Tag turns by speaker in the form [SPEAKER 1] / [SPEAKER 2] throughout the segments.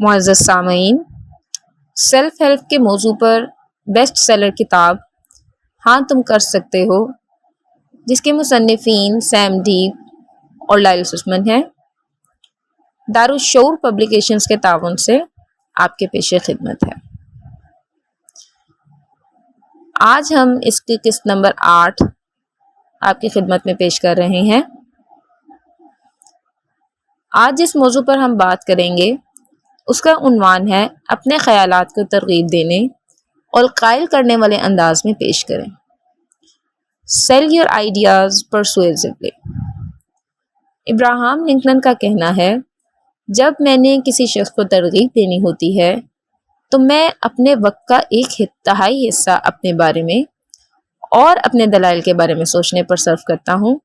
[SPEAKER 1] معزز سامعین، self help کے موضوع پر بیسٹ سیلر کتاب ہاں تم کر سکتے ہو، جس کے مصنفین سیم ڈیپ اور لائل سسمن ہیں، دارالشعور پبلیکیشنز کے تعاون سے آپ کے پیش خدمت ہے۔ آج ہم اس کی قسط نمبر 8 آپ کی خدمت میں پیش کر رہے ہیں۔ آج جس موضوع پر ہم بات کریں گے اس کا عنوان ہے اپنے خیالات کو ترغیب دینے اور قائل کرنے والے انداز میں پیش کریں۔ Sell your ideas persuasively. Abraham Lincoln کا کہنا ہے، جب میں نے کسی شخص کو ترغیب دینی ہوتی ہے تو میں اپنے وقت کا 1/3 حصہ اپنے بارے میں اور اپنے دلائل کے بارے میں سوچنے پر صرف کرتا ہوں،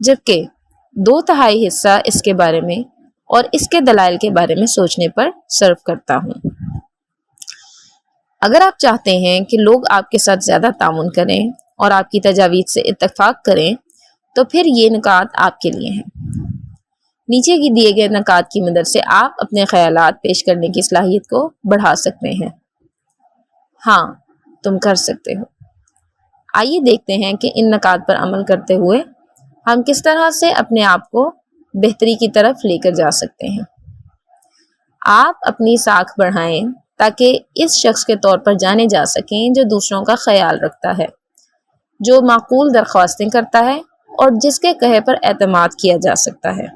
[SPEAKER 1] جبکہ 2/3 حصہ اس کے بارے میں اور اس کے دلائل کے بارے میں سوچنے پر صرف کرتا ہوں۔ اگر آپ چاہتے ہیں کہ لوگ آپ کے ساتھ زیادہ تعاون کریں اور آپ کی تجاویز سے اتفاق کریں تو پھر یہ نکات آپ کے لیے ہیں۔ نیچے کی دیے گئے نکات کی مدد سے آپ اپنے خیالات پیش کرنے کی صلاحیت کو بڑھا سکتے ہیں۔ ہاں تم کر سکتے ہو۔ آئیے دیکھتے ہیں کہ ان نکات پر عمل کرتے ہوئے ہم کس طرح سے اپنے آپ کو بہتری کی طرف لے کر جا سکتے ہیں۔ آپ اپنی ساکھ بڑھائیں تاکہ اس شخص کے طور پر جانے جا سکیں جو دوسروں کا خیال رکھتا ہے، جو معقول درخواستیں کرتا ہے اور جس کے کہے پر اعتماد کیا جا سکتا ہے۔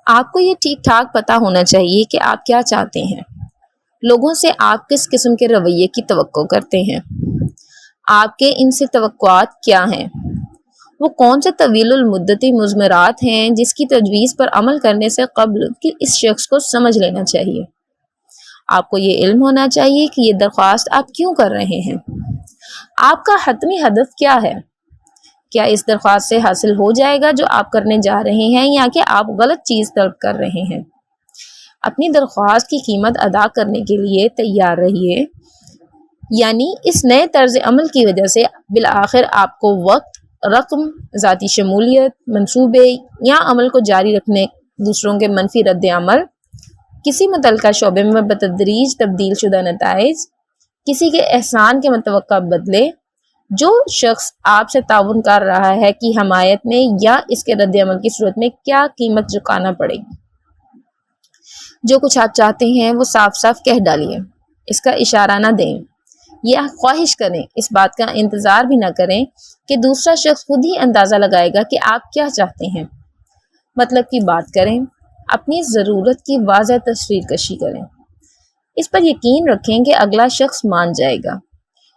[SPEAKER 1] آپ کو یہ ٹھیک ٹھاک پتہ ہونا چاہیے کہ آپ کیا چاہتے ہیں، لوگوں سے آپ کس قسم کے رویے کی توقع کرتے ہیں، آپ کے ان سے توقعات کیا ہیں، وہ کون سے طویل المدتی مضمرات ہیں جس کی تجویز پر عمل کرنے سے قبل کہ اس شخص کو سمجھ لینا چاہیے۔ آپ کو یہ علم ہونا چاہیے کہ یہ درخواست آپ کیوں کر رہے ہیں، آپ کا حتمی ہدف کیا ہے، کیا اس درخواست سے حاصل ہو جائے گا جو آپ کرنے جا رہے ہیں یا کہ آپ غلط چیز طلب کر رہے ہیں۔ اپنی درخواست کی قیمت ادا کرنے کے لیے تیار رہیے، یعنی اس نئے طرز عمل کی وجہ سے بالآخر آپ کو وقت، رقم، ذاتی شمولیت، منصوبے یا عمل کو جاری رکھنے، دوسروں کے منفی رد عمل، کسی متعلقہ شعبے میں بتدریج تبدیل شدہ نتائج، کسی کے احسان کے متوقع بدلے، جو شخص آپ سے تعاون کر رہا ہے کی حمایت میں یا اس کے رد عمل کی صورت میں کیا قیمت چکانا پڑے گی۔ جو کچھ آپ چاہتے ہیں وہ صاف صاف کہہ ڈالیے، اس کا اشارہ نہ دیں، یہ خواہش کریں، اس بات کا انتظار بھی نہ کریں کہ دوسرا شخص خود ہی اندازہ لگائے گا کہ آپ کیا چاہتے ہیں۔ مطلب کی بات کریں، اپنی ضرورت کی واضح تصویر کشی کریں، اس پر یقین رکھیں کہ اگلا شخص مان جائے گا۔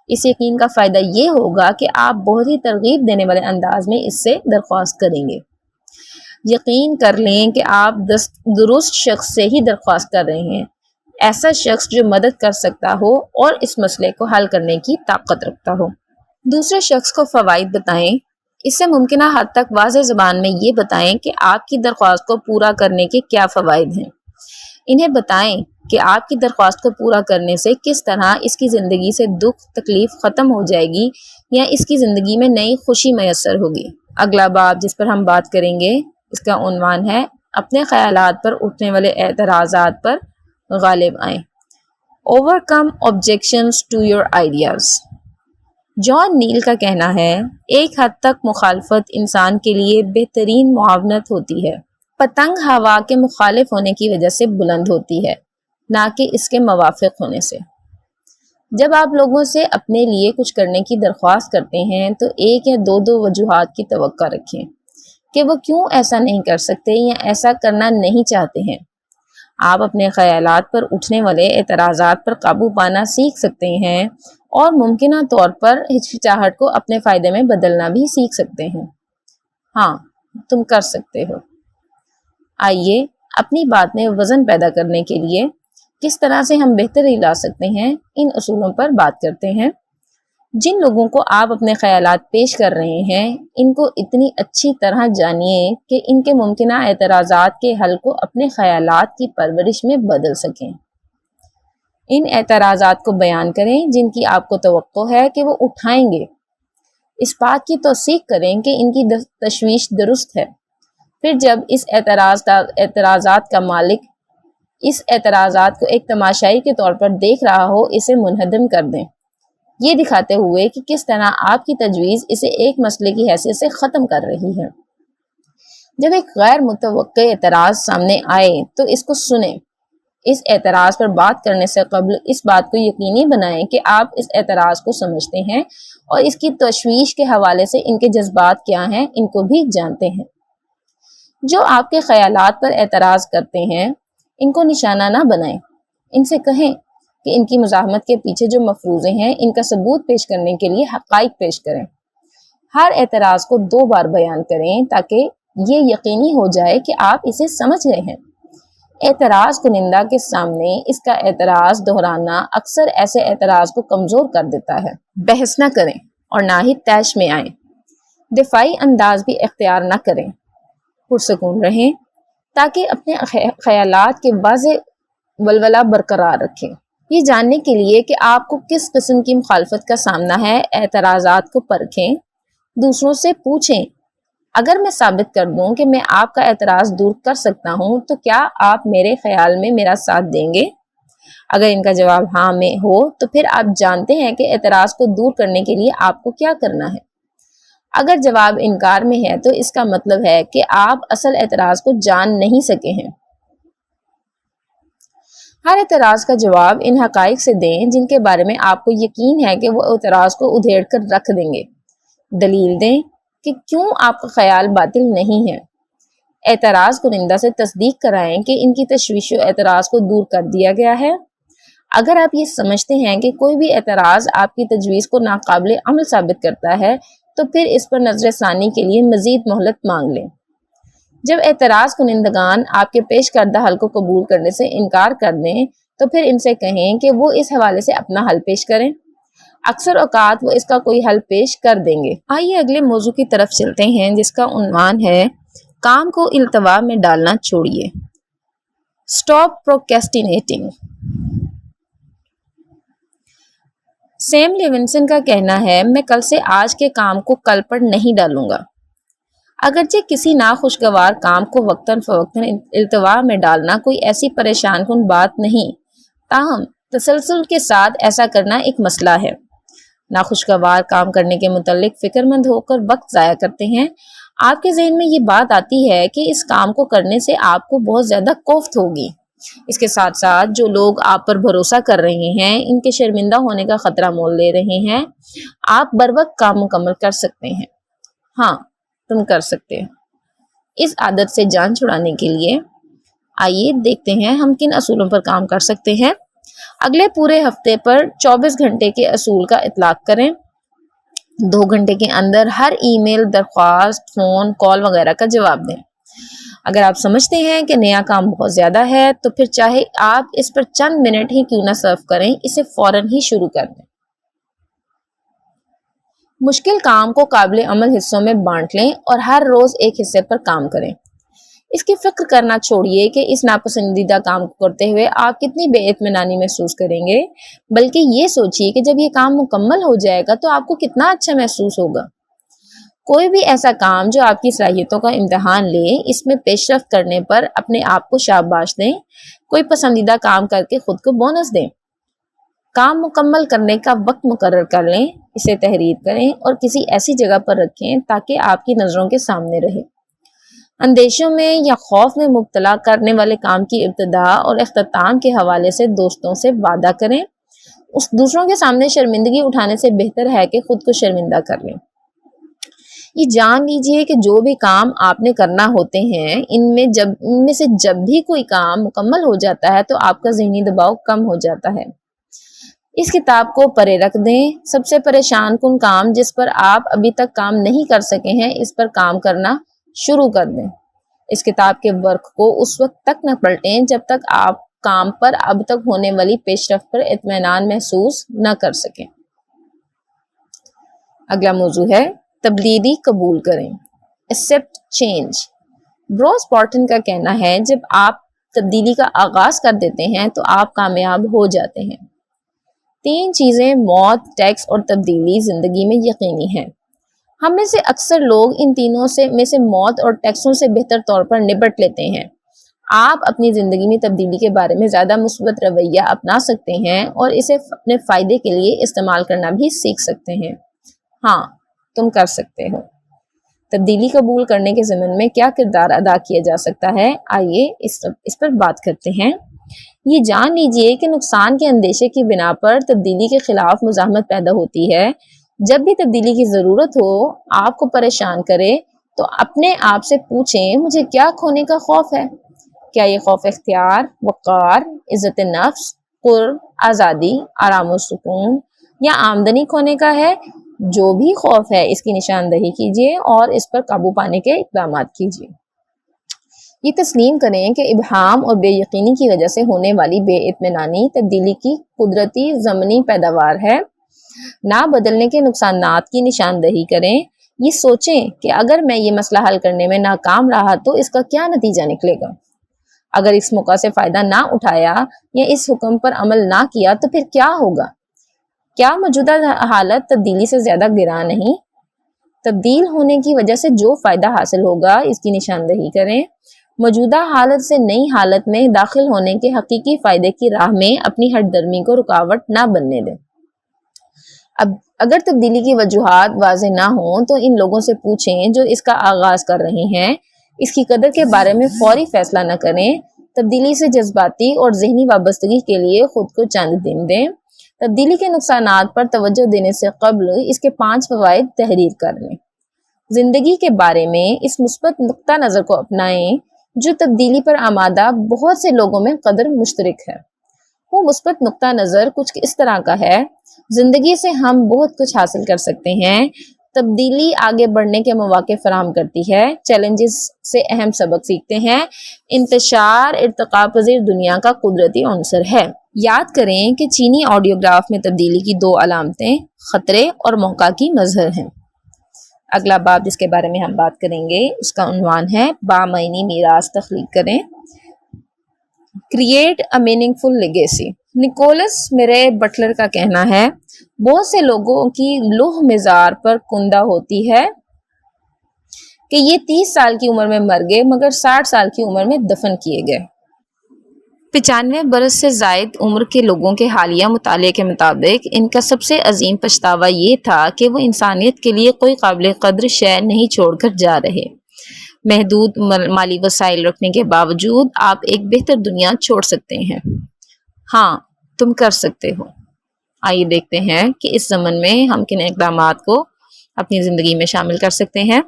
[SPEAKER 1] اس یقین کا فائدہ یہ ہوگا کہ آپ بہت ہی ترغیب دینے والے انداز میں اس سے درخواست کریں گے۔ یقین کر لیں کہ آپ درست شخص سے ہی درخواست کر رہے ہیں، ایسا شخص جو مدد کر سکتا ہو اور اس مسئلے کو حل کرنے کی طاقت رکھتا ہو۔ دوسرے شخص کو فوائد بتائیں، اس سے ممکنہ حد تک واضح زبان میں یہ بتائیں کہ آپ کی درخواست کو پورا کرنے کے کیا فوائد ہیں۔ انہیں بتائیں کہ آپ کی درخواست کو پورا کرنے سے کس طرح اس کی زندگی سے دکھ تکلیف ختم ہو جائے گی یا اس کی زندگی میں نئی خوشی میسر ہوگی۔ اگلا باب جس پر ہم بات کریں گے اس کا عنوان ہے اپنے خیالات پر اٹھنے والے اعتراضات پر غالب آئیں۔ Overcome objections to your ideas. John Neil کا کہنا ہے، ایک حد تک مخالفت انسان کے لیے بہترین معاونت ہوتی ہے۔ پتنگ ہوا کے مخالف ہونے کی وجہ سے بلند ہوتی ہے، نہ کہ اس کے موافق ہونے سے۔ جب آپ لوگوں سے اپنے لیے کچھ کرنے کی درخواست کرتے ہیں تو ایک یا دو وجوہات کی توقع رکھیں کہ وہ کیوں ایسا نہیں کر سکتے یا ایسا کرنا نہیں چاہتے ہیں۔ آپ اپنے خیالات پر اٹھنے والے اعتراضات پر قابو پانا سیکھ سکتے ہیں اور ممکنہ طور پر ہچکچاہٹ کو اپنے فائدے میں بدلنا بھی سیکھ سکتے ہیں۔ ہاں تم کر سکتے ہو۔ آئیے اپنی بات میں وزن پیدا کرنے کے لیے کس طرح سے ہم بہتری لا سکتے ہیں ان اصولوں پر بات کرتے ہیں۔ جن لوگوں کو آپ اپنے خیالات پیش کر رہے ہیں ان کو اتنی اچھی طرح جانیے کہ ان کے ممکنہ اعتراضات کے حل کو اپنے خیالات کی پرورش میں بدل سکیں۔ ان اعتراضات کو بیان کریں جن کی آپ کو توقع ہے کہ وہ اٹھائیں گے۔ اس بات کی توثیق کریں کہ ان کی تشویش درست ہے۔ پھر جب اس اعتراضات کا مالک اس اعتراضات کو ایک تماشائی کے طور پر دیکھ رہا ہو اسے منہدم کر دیں، یہ دکھاتے ہوئے کہ کس طرح آپ کی تجویز اسے ایک مسئلے کی حیثیت سے ختم کر رہی ہے۔ جب ایک غیر متوقع اعتراض سامنے آئے تو اس کو سنیں۔ اس اعتراض پر بات کرنے سے قبل اس بات کو یقینی بنائیں کہ آپ اس اعتراض کو سمجھتے ہیں اور اس کی تشویش کے حوالے سے ان کے جذبات کیا ہیں ان کو بھی جانتے ہیں۔ جو آپ کے خیالات پر اعتراض کرتے ہیں ان کو نشانہ نہ بنائیں، ان سے کہیں کہ ان کی مزاحمت کے پیچھے جو مفروضے ہیں ان کا ثبوت پیش کرنے کے لیے حقائق پیش کریں۔ ہر اعتراض کو 2 بار بیان کریں تاکہ یہ یقینی ہو جائے کہ آپ اسے سمجھ گئے ہیں۔ اعتراض کنندہ کے سامنے اس کا اعتراض دہرانا اکثر ایسے اعتراض کو کمزور کر دیتا ہے۔ بحث نہ کریں اور نہ ہی طیش میں آئیں۔ دفاعی انداز بھی اختیار نہ کریں، پرسکون رہیں تاکہ اپنے خیالات کے واضح ولولہ برقرار رکھیں۔ یہ جاننے کے لیے کہ آپ کو کس قسم کی مخالفت کا سامنا ہے، اعتراضات کو پرکھیں، دوسروں سے پوچھیں۔ اگر میں ثابت کر دوں کہ میں آپ کا اعتراض دور کر سکتا ہوں تو کیا آپ میرے خیال میں میرا ساتھ دیں گے؟ اگر ان کا جواب ہاں میں ہو تو پھر آپ جانتے ہیں کہ اعتراض کو دور کرنے کے لیے آپ کو کیا کرنا ہے۔ اگر جواب انکار میں ہے تو اس کا مطلب ہے کہ آپ اصل اعتراض کو جان نہیں سکے ہیں۔ ہر اعتراض کا جواب ان حقائق سے دیں جن کے بارے میں آپ کو یقین ہے کہ وہ اعتراض کو ادھیڑ کر رکھ دیں گے۔ دلیل دیں کہ کیوں آپ کا خیال باطل نہیں ہے۔ اعتراض کنندہ سے تصدیق کرائیں کہ ان کی تشویش و اعتراض کو دور کر دیا گیا ہے۔ اگر آپ یہ سمجھتے ہیں کہ کوئی بھی اعتراض آپ کی تجویز کو ناقابل عمل ثابت کرتا ہے تو پھر اس پر نظر ثانی کے لیے مزید مہلت مانگ لیں۔ جب اعتراض کنندگان آپ کے پیش کردہ حل کو قبول کرنے سے انکار کر دیں تو پھر ان سے کہیں کہ وہ اس حوالے سے اپنا حل پیش کریں۔ اکثر اوقات وہ اس کا کوئی حل پیش کر دیں گے۔ آئیے اگلے موضوع کی طرف چلتے ہیں جس کا عنوان ہے کام کو التوا میں ڈالنا چھوڑیے۔ اسٹاپ پروکیسٹینیٹنگ۔ سیم لیونسن کا کہنا ہے میں کل سے آج کے کام کو کل پر نہیں ڈالوں گا۔ اگرچہ کسی ناخوشگوار کام کو وقتاً فوقتاً التوا میں ڈالنا کوئی ایسی پریشان کن بات نہیں، تاہم تسلسل کے ساتھ ایسا کرنا ایک مسئلہ ہے۔ ناخوشگوار کام کرنے کے متعلق فکر مند ہو کر وقت ضائع کرتے ہیں۔ آپ کے ذہن میں یہ بات آتی ہے کہ اس کام کو کرنے سے آپ کو بہت زیادہ کوفت ہوگی۔ اس کے ساتھ ساتھ جو لوگ آپ پر بھروسہ کر رہے ہیں ان کے شرمندہ ہونے کا خطرہ مول لے رہے ہیں۔ آپ بر وقت کام مکمل کر سکتے ہیں۔ ہاں، تم کر سکتے ہیں۔ اس عادت سے جان چھڑانے کے لیے آئیے دیکھتے ہیں ہم کن اصولوں پر کام کر سکتے ہیں۔ اگلے پورے ہفتے پر 24 گھنٹے کے اصول کا اطلاق کریں۔ 2 گھنٹے کے اندر ہر ای میل، درخواست، فون کال وغیرہ کا جواب دیں۔ اگر آپ سمجھتے ہیں کہ نیا کام بہت زیادہ ہے تو پھر چاہے آپ اس پر چند منٹ ہی کیوں نہ صرف کریں، اسے فوراً ہی شروع کر دیں۔ مشکل کام کو قابل عمل حصوں میں بانٹ لیں اور ہر روز ایک حصے پر کام کریں۔ اس کی فکر کرنا چھوڑیے کہ اس ناپسندیدہ کام کو کرتے ہوئے آپ کتنی بے اطمینانی محسوس کریں گے، بلکہ یہ سوچیے کہ جب یہ کام مکمل ہو جائے گا تو آپ کو کتنا اچھا محسوس ہوگا۔ کوئی بھی ایسا کام جو آپ کی صلاحیتوں کا امتحان لے، اس میں پیش رفت کرنے پر اپنے آپ کو شاباش دیں۔ کوئی پسندیدہ کام کر کے خود کو بونس دیں۔ کام مکمل کرنے کا وقت مقرر کر لیں، اسے تحریر کریں اور کسی ایسی جگہ پر رکھیں تاکہ آپ کی نظروں کے سامنے رہے۔ اندیشوں میں یا خوف میں مبتلا کرنے والے کام کی ابتدا اور اختتام کے حوالے سے دوستوں سے وعدہ کریں۔ دوسروں کے سامنے شرمندگی اٹھانے سے بہتر ہے کہ خود کو شرمندہ کر لیں۔ یہ جان لیجئے کہ جو بھی کام آپ نے کرنا ہوتے ہیں ان میں سے جب بھی کوئی کام مکمل ہو جاتا ہے تو آپ کا ذہنی دباؤ کم ہو جاتا ہے۔ اس کتاب کو پرے رکھ دیں۔ سب سے پریشان کن کام جس پر آپ ابھی تک کام نہیں کر سکے ہیں، اس پر کام کرنا شروع کر دیں۔ اس کتاب کے ورق کو اس وقت تک نہ پلٹیں جب تک آپ کام پر اب تک ہونے والی پیش رفت پر اطمینان محسوس نہ کر سکیں۔ اگلا موضوع ہے تبدیلی قبول کریں۔ Accept change. بروس بارٹن کا کہنا ہے جب آپ تبدیلی کا آغاز کر دیتے ہیں تو آپ کامیاب ہو جاتے ہیں۔ 3 چیزیں موت، ٹیکس اور تبدیلی زندگی میں یقینی ہیں۔ ہم میں سے اکثر لوگ ان تینوں میں سے موت اور ٹیکسوں سے بہتر طور پر نبٹ لیتے ہیں۔ آپ اپنی زندگی میں تبدیلی کے بارے میں زیادہ مثبت رویہ اپنا سکتے ہیں اور اسے اپنے فائدے کے لیے استعمال کرنا بھی سیکھ سکتے ہیں۔ ہاں، تم کر سکتے ہو۔ تبدیلی قبول کرنے کے ضمن میں کیا کردار ادا کیا جا سکتا ہے، آئیے اس پر بات کرتے ہیں۔ یہ جان لیجئے کہ نقصان کے اندیشے کی بنا پر تبدیلی کے خلاف مزاحمت پیدا ہوتی ہے۔ جب بھی تبدیلی کی ضرورت ہو، آپ کو پریشان کرے، تو اپنے آپ سے پوچھیں، مجھے کیا کھونے کا خوف ہے؟ کیا یہ خوف اختیار، وقار، عزت نفس، قرب، آزادی، آرام و سکون یا آمدنی کھونے کا ہے؟ جو بھی خوف ہے اس کی نشاندہی کیجیے اور اس پر قابو پانے کے اقدامات کیجیے۔ یہ تسلیم کریں کہ ابہام اور بے یقینی کی وجہ سے ہونے والی بے اطمینانی تبدیلی کی قدرتی ضمنی پیداوار ہے۔ نہ بدلنے کے نقصانات کی نشاندہی کریں۔ یہ سوچیں کہ اگر میں یہ مسئلہ حل کرنے میں ناکام رہا تو اس کا کیا نتیجہ نکلے گا؟ اگر اس موقع سے فائدہ نہ اٹھایا یا اس حکم پر عمل نہ کیا تو پھر کیا ہوگا؟ کیا موجودہ حالت تبدیلی سے زیادہ گراں نہیں؟ تبدیل ہونے کی وجہ سے جو فائدہ حاصل ہوگا اس کی نشاندہی کریں۔ موجودہ حالت سے نئی حالت میں داخل ہونے کے حقیقی فائدے کی راہ میں اپنی ہٹ درمی کو رکاوٹ نہ بننے دیں۔ اب اگر تبدیلی کی وجوہات واضح نہ ہوں تو ان لوگوں سے پوچھیں جو اس کا آغاز کر رہے ہیں۔ اس کی قدر کے بارے میں فوری فیصلہ نہ کریں۔ تبدیلی سے جذباتی اور ذہنی وابستگی کے لیے خود کو چند دن دیں۔ تبدیلی کے نقصانات پر توجہ دینے سے قبل اس کے 5 فوائد تحریر کر لیں۔ زندگی کے بارے میں اس مثبت نقطہ نظر کو اپنائیں جو تبدیلی پر آمادہ بہت سے لوگوں میں قدر مشترک ہے۔ وہ مثبت نقطہ نظر کچھ اس طرح کا ہے: زندگی سے ہم بہت کچھ حاصل کر سکتے ہیں۔ تبدیلی آگے بڑھنے کے مواقع فراہم کرتی ہے۔ چیلنجز سے اہم سبق سیکھتے ہیں۔ انتشار ارتقاء پذیر دنیا کا قدرتی عنصر ہے۔ یاد کریں کہ چینی آڈیوگراف میں تبدیلی کی 2 علامتیں خطرے اور موقع کی مظہر ہیں۔ اگلا باب جس کے بارے میں ہم بات کریں گے اس کا عنوان ہے بامعنی میراث تخلیق کریں، create a meaningful legacy. Nicholas Murray Butler کا کہنا ہے، بہت سے لوگوں کی لوح مزار پر کندہ ہوتی ہے کہ یہ 30 سال کی عمر میں مر گئے مگر 60 سال کی عمر میں دفن کیے گئے۔ 95 برس سے زائد عمر کے لوگوں کے حالیہ مطالعے کے مطابق ان کا سب سے عظیم پچھتاوا یہ تھا کہ وہ انسانیت کے لیے کوئی قابل قدر شے نہیں چھوڑ کر جا رہے۔ محدود مالی وسائل رکھنے کے باوجود آپ ایک بہتر دنیا چھوڑ سکتے ہیں۔ ہاں، تم کر سکتے ہو۔ آئیے دیکھتے ہیں کہ اس زمن میں ہم کن اقدامات کو اپنی زندگی میں شامل کر سکتے ہیں۔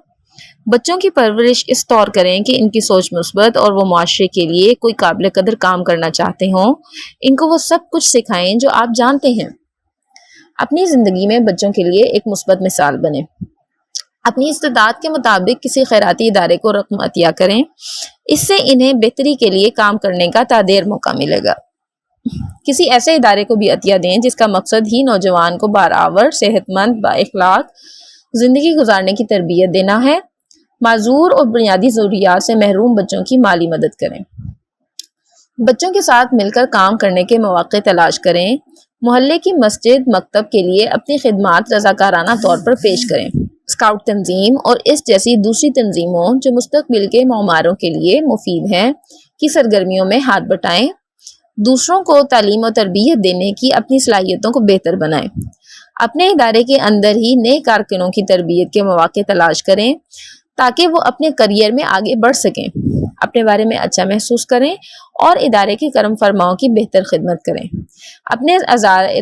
[SPEAKER 1] بچوں کی پرورش اس طور کریں کہ ان کی سوچ مثبت اور وہ معاشرے کے لیے کوئی قابل قدر کام کرنا چاہتے ہوں۔ ان کو وہ سب کچھ سکھائیں جو آپ جانتے ہیں۔ اپنی زندگی میں بچوں کے لیے ایک مثبت مثال بنیں۔ اپنی استطاعت کے مطابق کسی خیراتی ادارے کو رقم عطیہ کریں۔ اس سے انہیں بہتری کے لیے کام کرنے کا تا دیر موقع ملے گا۔ کسی ایسے ادارے کو بھی عطیہ دیں جس کا مقصد ہی نوجوان کو بارآور، صحت مند، با اخلاق زندگی گزارنے کی تربیت دینا ہے۔ معذور اور بنیادی ضروریات سے محروم بچوں کی مالی مدد کریں۔ بچوں کے ساتھ مل کر کام کرنے کے مواقع تلاش کریں۔ محلے کی مسجد، مکتب کے لیے اپنی خدمات رضاکارانہ طور پر پیش کریں۔ اسکاؤٹ تنظیم اور اس جیسی دوسری تنظیموں جو مستقبل کے معماروں کے لیے مفید ہیں کی سرگرمیوں میں ہاتھ بٹائیں۔ دوسروں کو تعلیم و تربیت دینے کی اپنی صلاحیتوں کو بہتر بنائیں۔ اپنے ادارے کے اندر ہی نئے کارکنوں کی تربیت کے مواقع تلاش کریں تاکہ وہ اپنے کریئر میں آگے بڑھ سکیں۔ اپنے بارے میں اچھا محسوس کریں اور ادارے کے کرم فرماؤں کی بہتر خدمت کریں۔ اپنے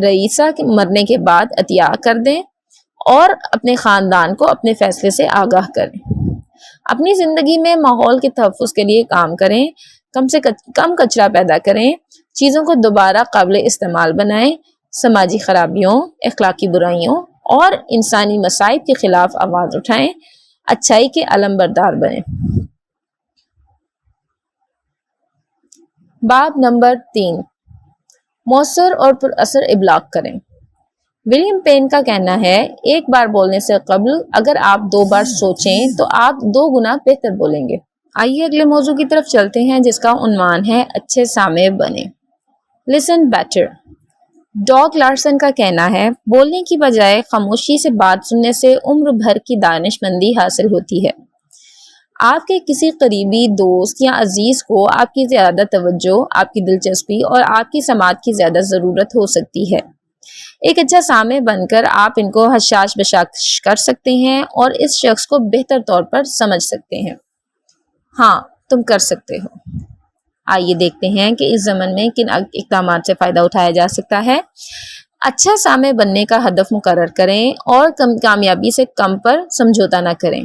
[SPEAKER 1] رئیسہ کے مرنے کے بعد عطیہ کر دیں اور اپنے خاندان کو اپنے فیصلے سے آگاہ کریں۔ اپنی زندگی میں ماحول کے تحفظ کے لیے کام کریں۔ کم سے کم کچرا پیدا کریں۔ چیزوں کو دوبارہ قابل استعمال بنائیں۔ سماجی خرابیوں، اخلاقی برائیوں اور انسانی مصائب کے خلاف آواز اٹھائیں۔ اچھائی کے علم بردار بنیں۔ باب نمبر 3، مؤثر اور پر اثر ابلاغ کریں۔ ولیم پین کا کہنا ہے، ایک بار بولنے سے قبل اگر آپ 2 بار سوچیں تو آپ 2 گنا بہتر بولیں گے۔ آئیے اگلے موضوع کی طرف چلتے ہیں جس کا عنوان ہے اچھے سامع بنیں، لسن بیٹر۔ ڈاگ لارسن کا کہنا ہے، بولنے کی بجائے خاموشی سے بات سننے سے عمر بھر کی دانش مندی حاصل ہوتی ہے۔ آپ کے کسی قریبی دوست یا عزیز کو آپ کی زیادہ توجہ، آپ کی دلچسپی اور آپ کی سماعت کی زیادہ ضرورت ہو سکتی ہے۔ ایک اچھا سامع بن کر آپ ان کو حشاش بشاش کر سکتے ہیں اور اس شخص کو بہتر طور پر سمجھ سکتے ہیں۔ ہاں، تم کر سکتے ہو۔ آئیے دیکھتے ہیں کہ اس زمن میں کن اقدامات سے فائدہ اٹھایا جا سکتا ہے۔ اچھا سامع بننے کا ہدف مقرر کریں اور کامیابی سے کم پر سمجھوتا نہ کریں۔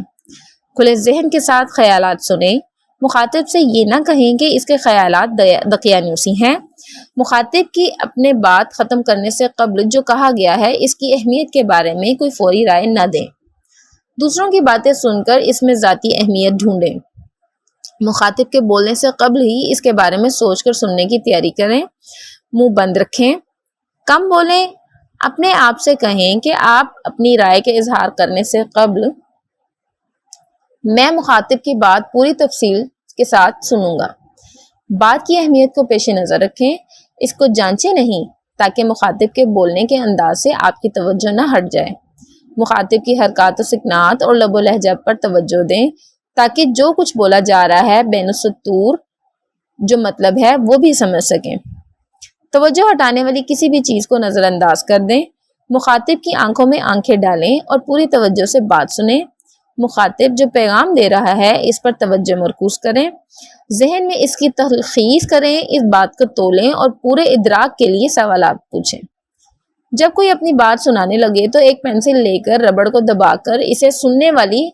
[SPEAKER 1] کھلے ذہن کے ساتھ خیالات سنیں۔ مخاطب سے یہ نہ کہیں کہ اس کے خیالات دقیانوسی ہیں۔ مخاطب کی اپنے بات ختم کرنے سے قبل جو کہا گیا ہے اس کی اہمیت کے بارے میں کوئی فوری رائے نہ دیں۔ دوسروں کی باتیں سن کر اس میں ذاتی اہمیت ڈھونڈیں۔ مخاطب کے بولنے سے قبل ہی اس کے بارے میں سوچ کر سننے کی تیاری کریں۔ منہ بند رکھیں، کم بولیں۔ اپنے آپ سے کہیں کہ آپ اپنی رائے کے اظہار کرنے سے قبل میں مخاطب کی بات پوری تفصیل کے ساتھ سنوں گا۔ بات کی اہمیت کو پیش نظر رکھیں، اس کو جانچیں نہیں تاکہ مخاطب کے بولنے کے انداز سے آپ کی توجہ نہ ہٹ جائے۔ مخاطب کی حرکات و سکنات اور لب و لہجہ پر توجہ دیں تاکہ جو کچھ بولا جا رہا ہے بین السطور جو مطلب ہے وہ بھی سمجھ سکیں۔ توجہ ہٹانے والی کسی بھی چیز کو نظر انداز کر دیں۔ مخاطب کی آنکھوں میں آنکھیں ڈالیں اور پوری توجہ سے بات سنیں۔ مخاطب جو پیغام دے رہا ہے اس پر توجہ مرکوز کریں۔ ذہن میں اس کی تلخیص کریں، اس بات کو تولیں اور پورے ادراک کے لیے سوالات پوچھیں۔ جب کوئی اپنی بات سنانے لگے تو ایک پینسل لے کر ربڑ کو دبا کر اسے سننے والی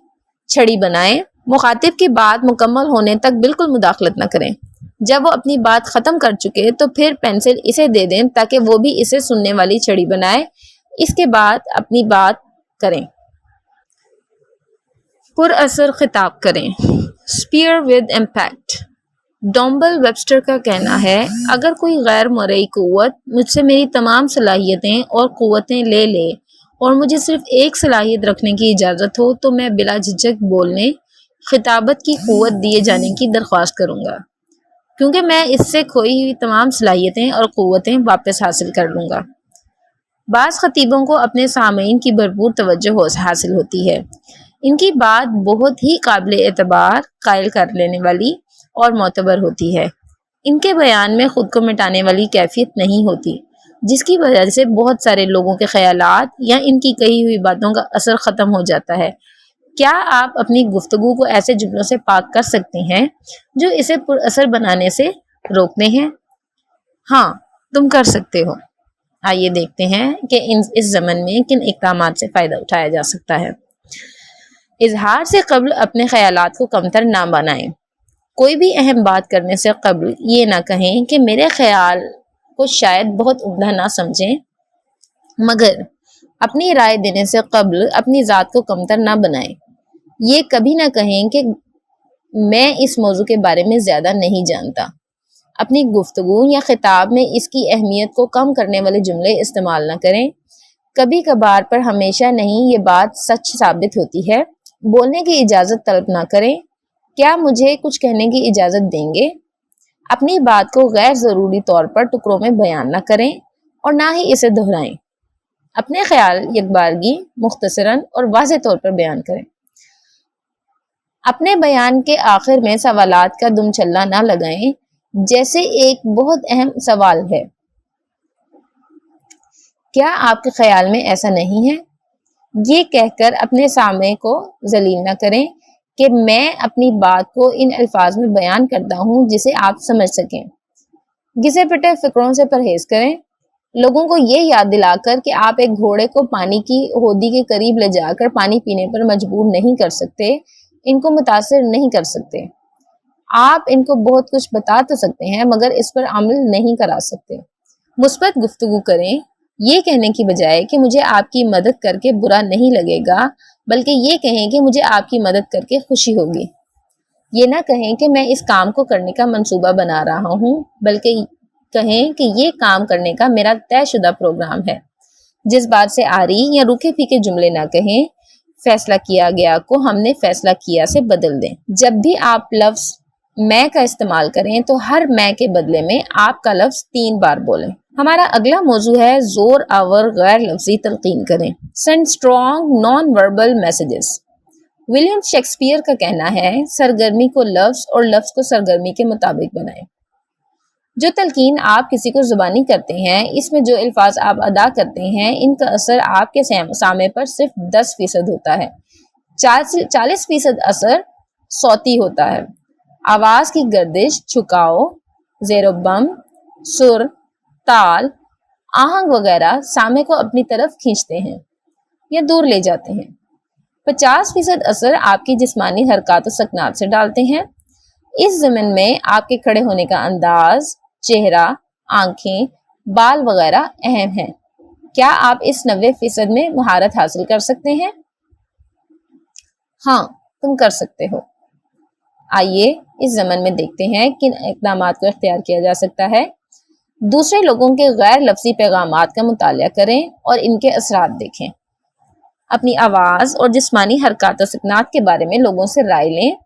[SPEAKER 1] چھڑی بنائیں۔ مخاطب کی بات مکمل ہونے تک بالکل مداخلت نہ کریں۔ جب وہ اپنی بات ختم کر چکے تو پھر پینسل اسے دے دیں تاکہ وہ بھی اسے سننے والی چھڑی بنائے۔ اس کے بعد اپنی بات کریں۔ پر اثر خطاب کریں۔ Speak with impact. ڈومبل ویبسٹر کا کہنا ہے، اگر کوئی غیر مرئی قوت مجھ سے میری تمام صلاحیتیں اور قوتیں لے لے اور مجھے صرف ایک صلاحیت رکھنے کی اجازت ہو تو میں بلا جھجک بولنے، خطابت کی قوت دیے جانے کی درخواست کروں گا، کیونکہ میں اس سے کھوئی ہوئی تمام صلاحیتیں اور قوتیں واپس حاصل کر لوں گا۔ بعض خطیبوں کو اپنے سامعین کی بھرپور توجہ حاصل ہوتی ہے۔ ان کی بات بہت ہی قابل اعتبار، قائل کر لینے والی اور معتبر ہوتی ہے۔ ان کے بیان میں خود کو مٹانے والی کیفیت نہیں ہوتی، جس کی وجہ سے بہت سارے لوگوں کے خیالات یا ان کی کہی ہوئی باتوں کا اثر ختم ہو جاتا ہے۔ کیا آپ اپنی گفتگو کو ایسے جملوں سے پاک کر سکتے ہیں جو اسے پر اثر بنانے سے روکتے ہیں؟ ہاں، تم کر سکتے ہو۔ آئیے دیکھتے ہیں کہ اس زمن میں کن اقدامات سے فائدہ اٹھایا جا سکتا ہے۔ اظہار سے قبل اپنے خیالات کو کمتر نہ بنائیں۔ کوئی بھی اہم بات کرنے سے قبل یہ نہ کہیں کہ میرے خیال کو شاید بہت عمدہ نہ سمجھیں، مگر اپنی رائے دینے سے قبل اپنی ذات کو کمتر نہ بنائیں۔ یہ کبھی نہ کہیں کہ میں اس موضوع کے بارے میں زیادہ نہیں جانتا۔ اپنی گفتگو یا خطاب میں اس کی اہمیت کو کم کرنے والے جملے استعمال نہ کریں۔ کبھی کبھار پر ہمیشہ نہیں یہ بات سچ ثابت ہوتی ہے۔ بولنے کی اجازت طلب نہ کریں۔ کیا مجھے کچھ کہنے کی اجازت دیں گے؟ اپنی بات کو غیر ضروری طور پر ٹکڑوں میں بیان نہ کریں اور نہ ہی اسے دہرائیں۔ اپنے خیال یکبارگی، مختصراً اور واضح طور پر بیان کریں۔ اپنے بیان کے آخر میں سوالات کا دم چلہ نہ لگائیں، جیسے ایک بہت اہم سوال ہے، کیا آپ کے خیال میں ایسا نہیں ہے؟ یہ کہہ کر اپنے سامع کو ذلیل نہ کریں کہ میں اپنی بات کو ان الفاظ میں بیان کرتا ہوں جسے آپ سمجھ سکیں۔ گھسے پٹے فکروں سے پرہیز کریں۔ لوگوں کو یہ یاد دلا کر کہ آپ ایک گھوڑے کو پانی کی ہودی کے قریب لے جا کر پانی پینے پر مجبور نہیں کر سکتے، ان کو متاثر نہیں کر سکتے۔ آپ ان کو بہت کچھ بتا تو سکتے ہیں مگر اس پر عمل نہیں کرا سکتے۔ مثبت گفتگو کریں، یہ کہنے کی بجائے کہ مجھے آپ کی مدد کر کے برا نہیں لگے گا، بلکہ یہ کہیں کہ مجھے آپ کی مدد کر کے خوشی ہوگی۔ یہ نہ کہیں کہ میں اس کام کو کرنے کا منصوبہ بنا رہا ہوں، بلکہ کہیں کہ یہ کام کرنے کا میرا طے شدہ پروگرام ہے۔ جس بات سے آری یا روکھے پھیکے جملے نہ کہیں۔ فیصلہ کیا گیا کو ہم نے فیصلہ کیا سے بدل دیں۔ جب بھی آپ لفظ میں کا استعمال کریں تو ہر میں کے بدلے میں آپ کا لفظ 3 بار بولیں۔ ہمارا اگلا موضوع ہے زور آور غیر لفظی تلقین کریں۔ Send strong non verbal messages. William Shakespeare کا کہنا ہے سرگرمی کو لفظ اور لفظ کو سرگرمی کے مطابق بنائیں۔ جو تلقین آپ کسی کو زبانی کرتے ہیں اس میں جو الفاظ آپ ادا کرتے ہیں ان کا اثر آپ کے سامع پر صرف 10% ہوتا ہے، 40% اثر صوتی ہوتا ہے۔ آواز کی گردش، جھکاؤ، زیر و بم، سر، تال، آہنگ وغیرہ سامع کو اپنی طرف کھینچتے ہیں یا دور لے جاتے ہیں۔ 50% اثر آپ کی جسمانی حرکات و سکنات سے ڈالتے ہیں۔ اس ضمن میں آپ کے کھڑے ہونے کا انداز، چہرہ، آنکھیں، بال وغیرہ اہم ہیں۔ کیا آپ اس 90% میں مہارت حاصل کر سکتے ہیں؟ ہاں، تم کر سکتے ہو۔ آئیے اس ضمن میں دیکھتے ہیں کن اقدامات کو اختیار کیا جا سکتا ہے۔ دوسرے لوگوں کے غیر لفظی پیغامات کا مطالعہ کریں اور ان کے اثرات دیکھیں۔ اپنی آواز اور جسمانی حرکات و سکنات کے بارے میں لوگوں سے رائے لیں۔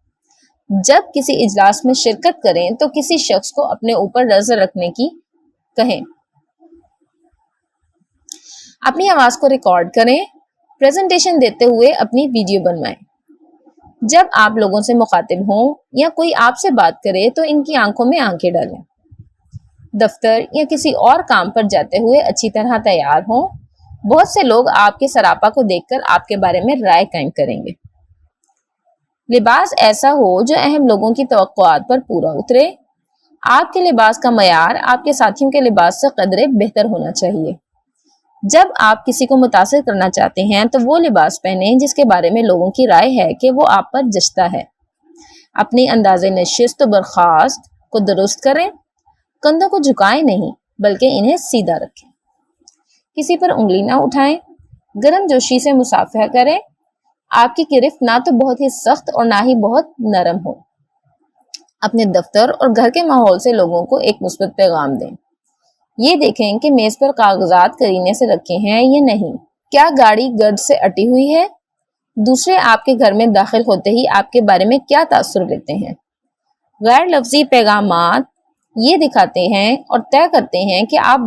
[SPEAKER 1] جب کسی اجلاس میں شرکت کریں تو کسی شخص کو اپنے اوپر نظر رکھنے کی کہیں۔ اپنی آواز کو ریکارڈ کریں۔ پریزنٹیشن دیتے ہوئے اپنی ویڈیو بنوائیں۔ جب آپ لوگوں سے مخاطب ہوں یا کوئی آپ سے بات کرے تو ان کی آنکھوں میں آنکھیں ڈالیں۔ دفتر یا کسی اور کام پر جاتے ہوئے اچھی طرح تیار ہوں۔ بہت سے لوگ آپ کے سراپا کو دیکھ کر آپ کے بارے میں رائے قائم کریں گے۔ لباس ایسا ہو جو اہم لوگوں کی توقعات پر پورا اترے۔ آپ کے لباس کا معیار آپ کے ساتھیوں کے لباس سے قدرے بہتر ہونا چاہیے۔ جب آپ کسی کو متاثر کرنا چاہتے ہیں تو وہ لباس پہنیں جس کے بارے میں لوگوں کی رائے ہے کہ وہ آپ پر جچتا ہے۔ اپنی انداز نشست و برخاست کو درست کریں۔ کندھوں کو جھکائیں نہیں بلکہ انہیں سیدھا رکھیں۔ کسی پر انگلی نہ اٹھائیں۔ گرم جوشی سے مصافحہ کریں۔ آپ کی گرفت نہ تو بہت ہی سخت اور نہ ہی بہت نرم ہو۔ اپنے دفتر اور گھر کے ماحول سے لوگوں کو ایک مثبت پیغام دیں۔ یہ دیکھیں کہ میز پر کاغذات قرینے سے رکھے ہیں یا نہیں۔ کیا گاڑی گرد سے اٹی ہوئی ہے؟ دوسرے آپ کے گھر میں داخل ہوتے ہی آپ کے بارے میں کیا تاثر لیتے ہیں؟ غیر لفظی پیغامات یہ دکھاتے ہیں اور طے کرتے ہیں کہ آپ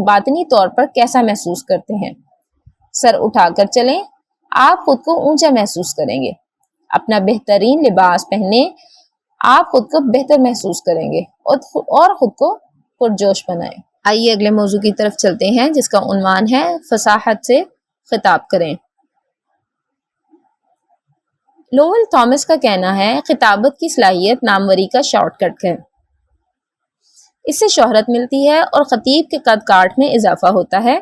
[SPEAKER 1] باطنی طور پر کیسا محسوس کرتے ہیں۔ سر اٹھا کر چلیں۔ آپ خود کو اونچا محسوس کریں گے۔ اپنا بہترین لباس پہنیں۔ آپ خود کو بہتر محسوس کریں گے اور خود کو پرجوش بنائیں۔ آئیے اگلے موضوع کی طرف چلتے ہیں جس کا عنوان ہے فصاحت سے خطاب کریں۔ لوول تھامس کا کہنا ہے خطابت کی صلاحیت ناموری کا شارٹ کٹ ہے۔ اس سے شہرت ملتی ہے اور خطیب کے قد کاٹ میں اضافہ ہوتا ہے۔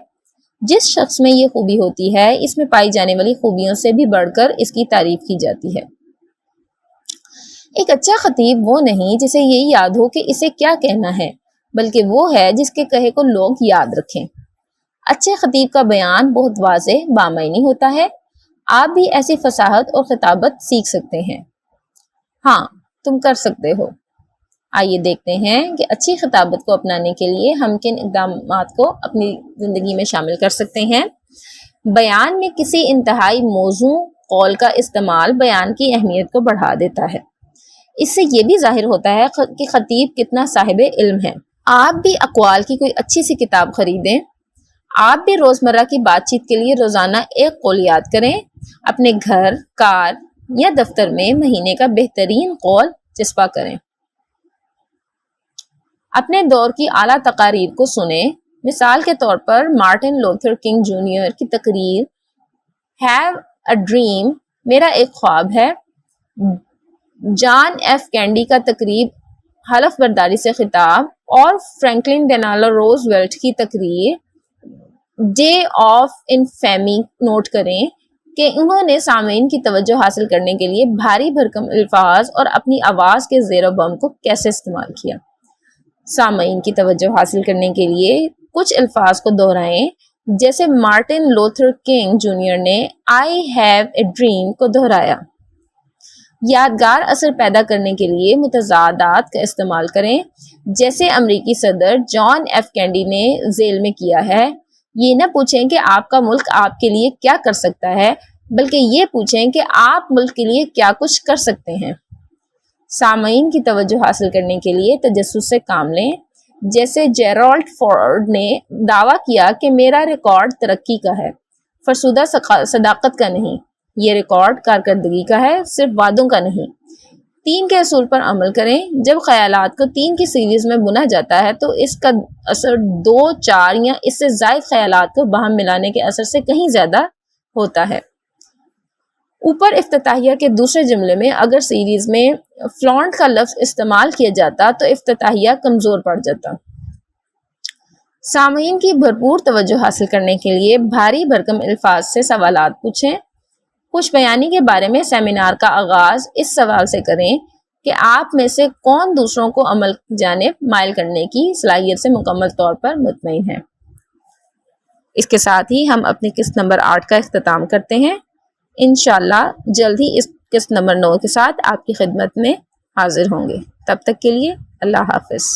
[SPEAKER 1] جس شخص میں یہ خوبی ہوتی ہے اس میں پائی جانے والی خوبیوں سے بھی بڑھ کر اس کی تعریف کی جاتی ہے۔ ایک اچھا خطیب وہ نہیں جسے یہ یاد ہو کہ اسے کیا کہنا ہے، بلکہ وہ ہے جس کے کہے کو لوگ یاد رکھیں۔ اچھے خطیب کا بیان بہت واضح، بامعنی ہوتا ہے۔ آپ بھی ایسی فصاحت اور خطابت سیکھ سکتے ہیں۔ ہاں، تم کر سکتے ہو۔ آئیے دیکھتے ہیں کہ اچھی خطابت کو اپنانے کے لیے ہم کن اقدامات کو اپنی زندگی میں شامل کر سکتے ہیں۔ بیان میں کسی انتہائی موزوں قول کا استعمال بیان کی اہمیت کو بڑھا دیتا ہے۔ اس سے یہ بھی ظاہر ہوتا ہے کہ خطیب کتنا صاحب علم ہے۔ آپ بھی اقوال کی کوئی اچھی سی کتاب خریدیں۔ آپ بھی روزمرہ کی بات چیت کے لیے روزانہ ایک قول یاد کریں۔ اپنے گھر، کار یا دفتر میں مہینے کا بہترین قول چسپاں کریں۔ اپنے دور کی اعلیٰ تقاریر کو سنیں۔ مثال کے طور پر مارٹن لوتھر کنگ جونیئر کی تقریر ہیو اے ڈریم، میرا ایک خواب ہے۔ جان ایف کینڈی کا تقریب حلف برداری سے خطاب اور فرینکلن ڈیلانو روزویلٹ کی تقریر ڈے آف انفیمی نوٹ کریں کہ انہوں نے سامعین کی توجہ حاصل کرنے کے لیے بھاری بھرکم الفاظ اور اپنی آواز کے زیر و بم کو کیسے استعمال کیا۔ سامعین کی توجہ حاصل کرنے کے لیے کچھ الفاظ کو دہرائیں، جیسے مارٹن لوتھر کنگ جونیئر نے آئی ہیو اے ڈریم کو دہرایا۔ یادگار اثر پیدا کرنے کے لیے متضادات کا استعمال کریں، جیسے امریکی صدر جان ایف کینڈی نے ذیل میں کیا ہے۔ یہ نہ پوچھیں کہ آپ کا ملک آپ کے لیے کیا کر سکتا ہے، بلکہ یہ پوچھیں کہ آپ ملک کے لیے کیا کچھ کر سکتے ہیں۔ سامعین کی توجہ حاصل کرنے کے لیے تجسس سے کام لیں، جیسے جیرالڈ فورڈ نے دعویٰ کیا کہ میرا ریکارڈ ترقی کا ہے، فرسودہ صداقت کا نہیں۔ یہ ریکارڈ کارکردگی کا ہے، صرف وعدوں کا نہیں۔ 3 کے اصول پر عمل کریں۔ جب خیالات کو 3 کی سیریز میں بنا جاتا ہے تو اس کا اثر 2، 4 یا اس سے زائد خیالات کو باہم ملانے کے اثر سے کہیں زیادہ ہوتا ہے۔ اوپر افتتاحیہ کے دوسرے جملے میں اگر سیریز میں فلانٹ کا لفظ استعمال کیا جاتا تو افتتاحیہ کمزور پڑ جاتا۔ سامعین کی بھرپور توجہ حاصل کرنے کے لیے بھاری بھرکم الفاظ سے سوالات پوچھیں۔ خوش بیانی کے بارے میں سیمینار کا آغاز اس سوال سے کریں کہ آپ میں سے کون دوسروں کو عمل کی جانب مائل کرنے کی صلاحیت سے مکمل طور پر مطمئن ہے۔ اس کے ساتھ ہی ہم اپنی قسط نمبر 8 کا اختتام کرتے ہیں۔ انشاءاللہ جلد ہی اس قسط نمبر 9 کے ساتھ آپ کی خدمت میں حاضر ہوں گے۔ تب تک کے لیے اللہ حافظ۔